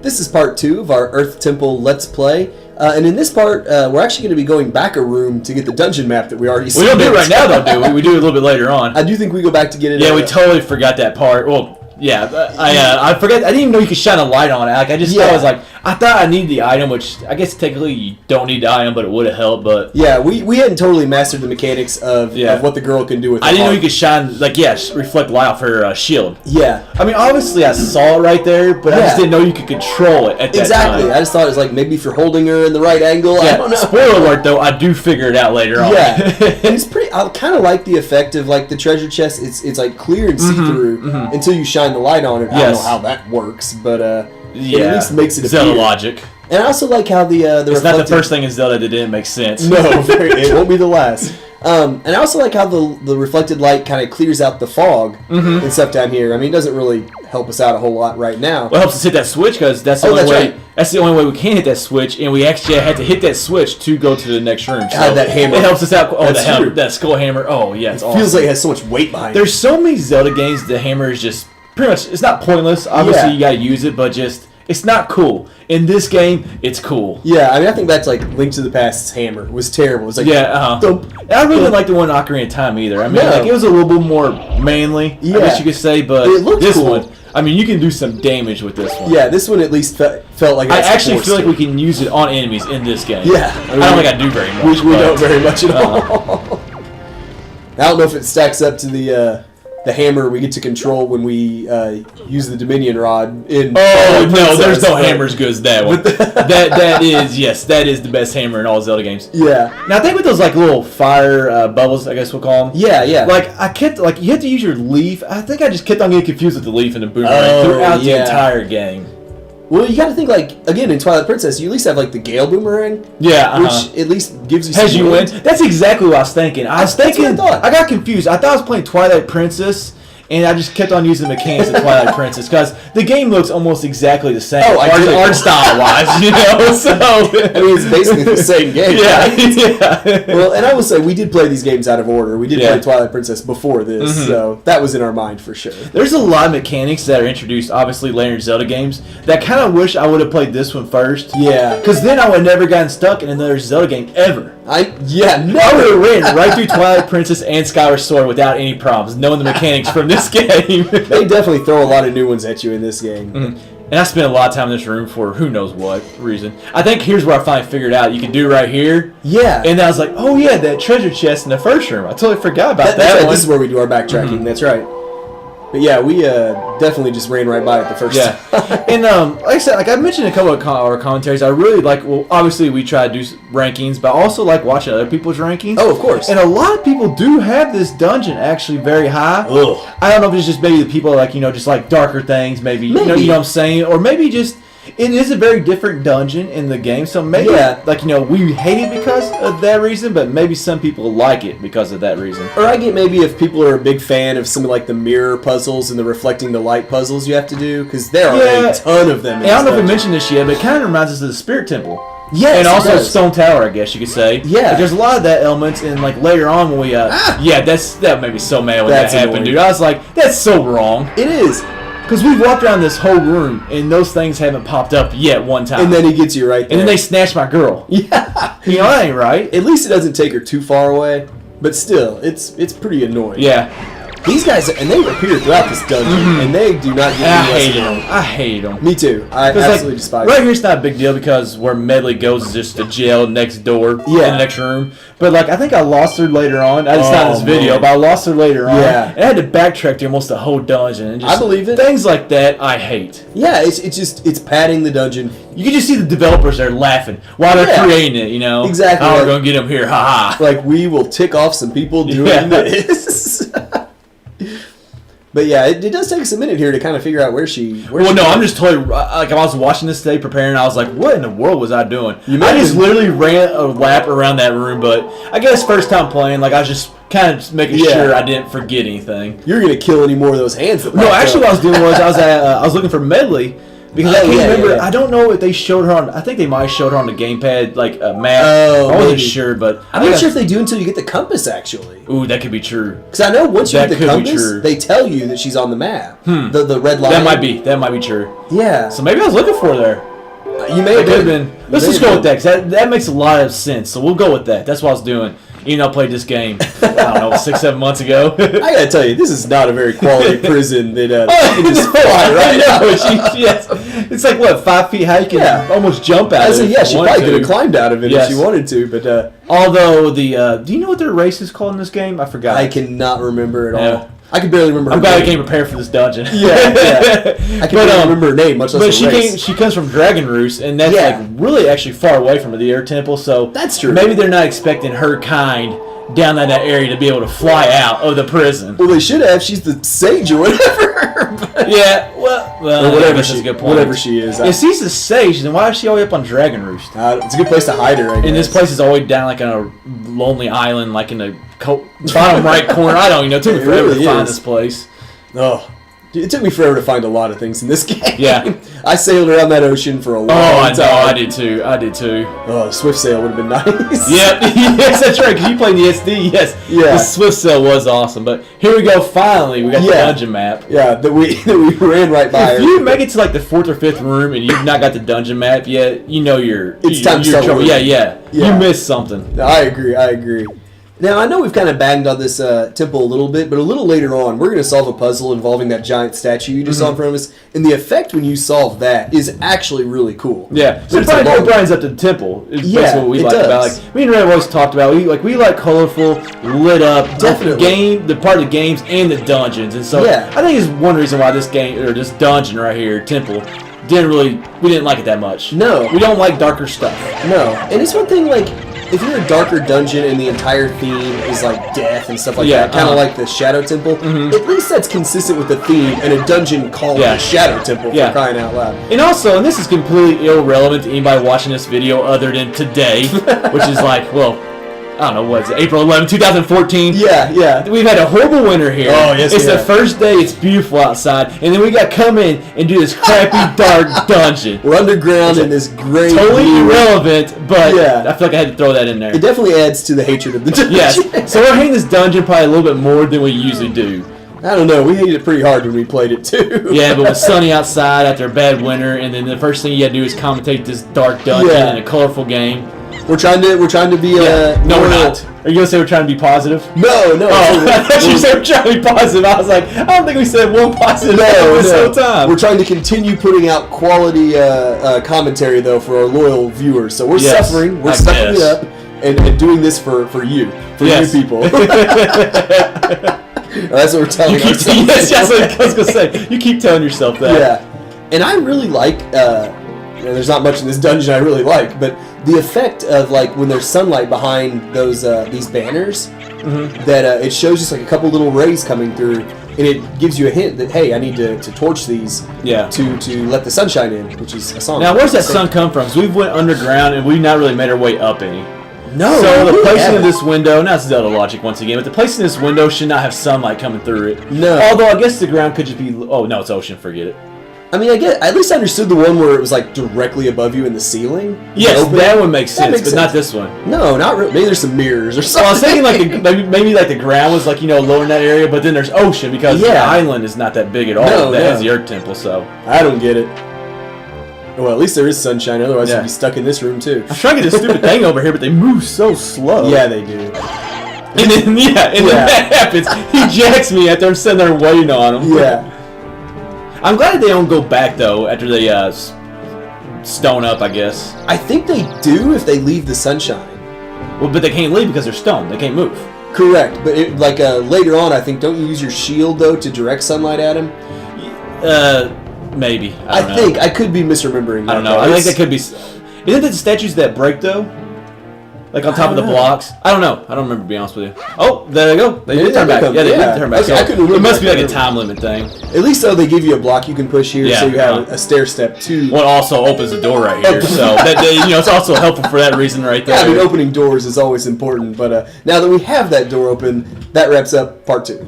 This is part 2 of our Earth Temple Let's Play. And in this part, we're actually going to be going back a room to get the dungeon map that we already We don't do it right now, though, do we? We do it a little bit later on. I do think we go back to get it. Yeah, we totally forgot that part. Well, yeah, I forgot. I didn't even know you could shine a light on it. Like, I just thought I thought I needed the item, which I guess technically you don't need the item, but it would have helped. But yeah, we hadn't totally mastered the mechanics of what the girl can do with. I didn't know you could shine reflect light off her shield. Yeah, I mean, obviously I saw it right there, but I just didn't know you could control it at that time. I just thought it was like maybe if you're holding her in the right angle. Yeah, I don't know. Spoiler alert, though, I do figure it out later on. Yeah, and it's pretty. I kind of like the effect of like the treasure chest. It's like clear and see through until you shine the light on it. I don't know how that works, but it at least makes it Zelda logic. And I also like how the it's not the first thing in Zelda that didn't make sense. No, it won't be the last. And I also like how the reflected light kind of clears out the fog and stuff down here. I mean, it doesn't really help us out a whole lot right now. Well, it helps us hit that switch because that's the only way. Right. That's the only way we can hit that switch, and we actually had to hit that switch to go to the next room. God, that hammer! It helps us out. Oh, the hammer, that skull hammer. Oh, yeah, it's awesome. Feels like it has so much weight behind it. There's so many Zelda games. The hammer is just pretty much. It's not pointless. Obviously, you gotta use it, but just. It's not cool. In this game, it's cool. Yeah, I mean, I think that's like Link to the Past's hammer. It was terrible. It was like, And I really didn't like the one Ocarina of Time either. I mean, it was a little bit more manly, I guess you could say, but this one, I mean, you can do some damage with this one. Yeah, this one at least felt like I actually feel like we can use it on enemies in this game. Yeah. I don't think I do very much. We don't very much at all. I don't know if it stacks up to the hammer we get to control when we use the Dominion Rod in. Oh no, there's no hammer as good as that one. that is the best hammer in all Zelda games. Yeah. Now I think with those like little fire bubbles, I guess we'll call them. Yeah. Like I kept you have to use your leaf. I think I just kept on getting confused with the leaf and the boomerang throughout the entire game. Well, you got to think like again in Twilight Princess, you at least have like the Gale boomerang. Yeah, which at least gives you. Has you wind. That's exactly what I was thinking. I got confused. I thought I was playing Twilight Princess. And I just kept on using the mechanics of Twilight Princess because the game looks almost exactly the same. Art style wise, you know. So I mean, it's basically the same game. Yeah. Well, and I will say we did play these games out of order. We did play Twilight Princess before this, so that was in our mind for sure. There's a lot of mechanics that are introduced, obviously later in Zelda games. That kind of wish I would have played this one first. Yeah. Because then I would have never gotten stuck in another Zelda game ever. I would have ran right through Twilight Princess and Skyward Sword without any problems, knowing the mechanics from this game. They definitely throw a lot of new ones at you in this game. And I spent a lot of time in this room for who knows what reason. I think here's where I finally figured out you can do right here. Yeah. And I was like, oh yeah, that treasure chest in the first room. I totally forgot about that that's one. This is where we do our backtracking. That's right. But yeah, we definitely just ran right by it the first time. And like I said, like I mentioned in a couple of our commentaries, I really like, well, obviously we try to do rankings, but I also like watching other people's rankings. Oh, of course. And a lot of people do have this dungeon actually very high. Ugh. I don't know if it's just maybe the people like, just like darker things, maybe. You know what I'm saying? Or maybe just... It is a very different dungeon in the game, so maybe, we hate it because of that reason, but maybe some people like it because of that reason. Or I get maybe if people are a big fan of some of like the mirror puzzles and the reflecting the light puzzles you have to do, because there are a ton of them. I don't know if we mentioned this yet, but it kind of reminds us of the Spirit Temple. Yes, and also Stone Tower, I guess you could say. Yeah. Like, there's a lot of that elements, and like later on when we, that made me so mad when that happened, dude. I was like, that's so wrong. It is. Because we've walked around this whole room, and those things haven't popped up yet one time. And then he gets you right there. And then they snatch my girl. Yeah. That ain't right. At least it doesn't take her too far away. But still, it's pretty annoying. Yeah. These guys, and they appear throughout this dungeon, and they do not get any less. I hate them. Me too. I absolutely despise them. Right here, it's not a big deal because where Medley goes is just a jail next door in the next room. But like, I think I lost her later on. It's not in this video, but I lost her later on. Yeah. And I had to backtrack through almost the whole dungeon. And just I believe it. Things like that, I hate. Yeah, it's padding the dungeon. You can just see the developers there laughing while they're creating it, Exactly. Oh, we're going to get them here, haha. Like, we will tick off some people doing this. But yeah, it does take us a minute here to kind of figure out where she. I'm just totally like I was watching this today, preparing. I was like, "What in the world was I doing?" I just literally ran a lap around that room. But I guess first time playing, like I was just kind of making sure I didn't forget anything. You're gonna kill any more of those hands? No, actually, what I was doing was I was looking for Medley. Because I can't remember. Yeah. I don't know if they showed her on. I think they might have showed her on the gamepad, like a map. Oh, I wasn't sure, but I'm not sure if they do until you get the compass. Actually, ooh, that could be true. Because I know once you get the compass, they tell you that she's on the map. The red line. That might be true. Yeah. So maybe I was looking for her there. You may have been. Let's just go with that, because that makes a lot of sense. So we'll go with that. That's what I was doing. I played this game, I don't know, 6-7 months ago. I gotta tell you, this is not a very quality prison that you can just fly right now. Yes. It's like, what, 5 feet high? You can almost jump out of it. Yeah, she probably could have climbed out of it if she wanted to, but... Although, do you know what their race is called in this game? I forgot. I cannot remember at all. I can barely remember. I'm glad I came prepared for this dungeon. Yeah. I can barely remember her name, much less her race. She comes from Dragon Roost, and that's like really actually far away from the Air Temple. So that's true. Maybe they're not expecting her kind down in that area to be able to fly out of the prison. Well, they should have. She's the sage or whatever. Yeah. Well, or whatever she, a good point. Whatever she is. If she's the sage, then why is she always up on Dragon Roost? It's a good place to hide her. I guess. And this place is always down like on a lonely island, like in the bottom right corner. I don't even know. It took me forever to find this place. Oh, it took me forever to find a lot of things in this game. Yeah. I sailed around that ocean for a long time. Oh, I did too. Oh, Swift Sail would have been nice. Yep. Yes, that's right, because you played the SD. Yes. Yeah. The Swift Sail was awesome. But here we go, finally. We got the dungeon map. Yeah, that we ran right by. If you make it to like the 4th or 5th room and you've not got the dungeon map yet, it's time to start trouble. Yeah. You missed something. No, I agree. Now, I know we've kind of banged on this temple a little bit, but a little later on, we're going to solve a puzzle involving that giant statue you just saw in front of us, and the effect when you solve that is actually really cool. Yeah, so it brightens up to the temple. Is basically what we like about. Like, me and Ray have always talked about, we like colorful, lit up, definitely the part of the games and the dungeons, and so I think it's one reason why this game, or this dungeon right here, temple, we didn't like it that much. No. We don't like darker stuff. No, and it's one thing, like, if you're a darker dungeon and the entire theme is like death and stuff like that, kind of like the Shadow Temple, at least that's consistent with the theme and a dungeon called the Shadow Temple for crying out loud. And also, and this is completely irrelevant to anybody watching this video other than today, which is like, well, I don't know, what is it, April 11, 2014? Yeah. We've had a horrible winter here. Oh, yes, it's the first day, it's beautiful outside, and then we got to come in and do this crappy, dark dungeon. We're underground in this great... Totally irrelevant, but I feel like I had to throw that in there. It definitely adds to the hatred of the dungeon. Yes, so we're hating this dungeon probably a little bit more than we usually do. I don't know, we hated it pretty hard when we played it too. Yeah, but it was sunny outside after a bad winter, and then the first thing you had to do is commentate this dark dungeon in a colorful game. We're trying to be no, we're not. Are you gonna say we're trying to be positive? No. Oh, I thought you said we're trying to be positive. I was like, I don't think we said one positive this whole time. We're trying to continue putting out quality commentary though for our loyal viewers. So we're suffering. We're sucking it up and doing this for you, you people. That's what we're telling ourselves. Yes, I was gonna say. You keep telling yourself that. Yeah, and I really like. There's not much in this dungeon I really like, but the effect of like when there's sunlight behind those these banners, that it shows just like a couple little rays coming through, and it gives you a hint that hey, I need to torch these to let the sunshine in, which is a song. Now, where's that sun come from? Because we've went underground and we've not really made our way up any. No. So the placing of this window, now it's Zelda logic once again, but the placing of this window should not have sunlight coming through it. No. Although I guess the ground could just be. Oh no, it's ocean. Forget it. I mean, I at least understood the one where it was like directly above you in the ceiling. Yes, that one makes sense, but not this one. No, not really. Maybe there's some mirrors or something. Well, I was thinking like maybe like the ground was like lower in that area, but then there's ocean because the island is not that big at all. That has the Earth Temple, so I don't get it. Well, at least there is sunshine. Otherwise, you'd be stuck in this room too. I'm trying to get this stupid thing over here, but they move so slow. Yeah, they do. And then then that happens. He jacks me after I'm sitting there waiting on him. Yeah. I'm glad they don't go back though after they stone up. I guess. I think they do if they leave the sunshine. Well, but they can't leave because they're stone. They can't move. Correct, but later on, I think don't you use your shield though to direct sunlight at him? Maybe. I think I could be misremembering. I don't know. I think that could be. Isn't it the statues that break though? Like on top of the blocks? I don't know. I don't remember, to be honest with you. Oh, there they go. They did turn back. Yeah, they did turn back. I couldn't remember. It must be like a time limit thing. At least though they give you a block you can push here, so you have a stair step too. Well, it also opens the door right here, so that it's also helpful for that reason right there. Yeah, I mean, opening doors is always important, but now that we have that door open, that wraps up part 2.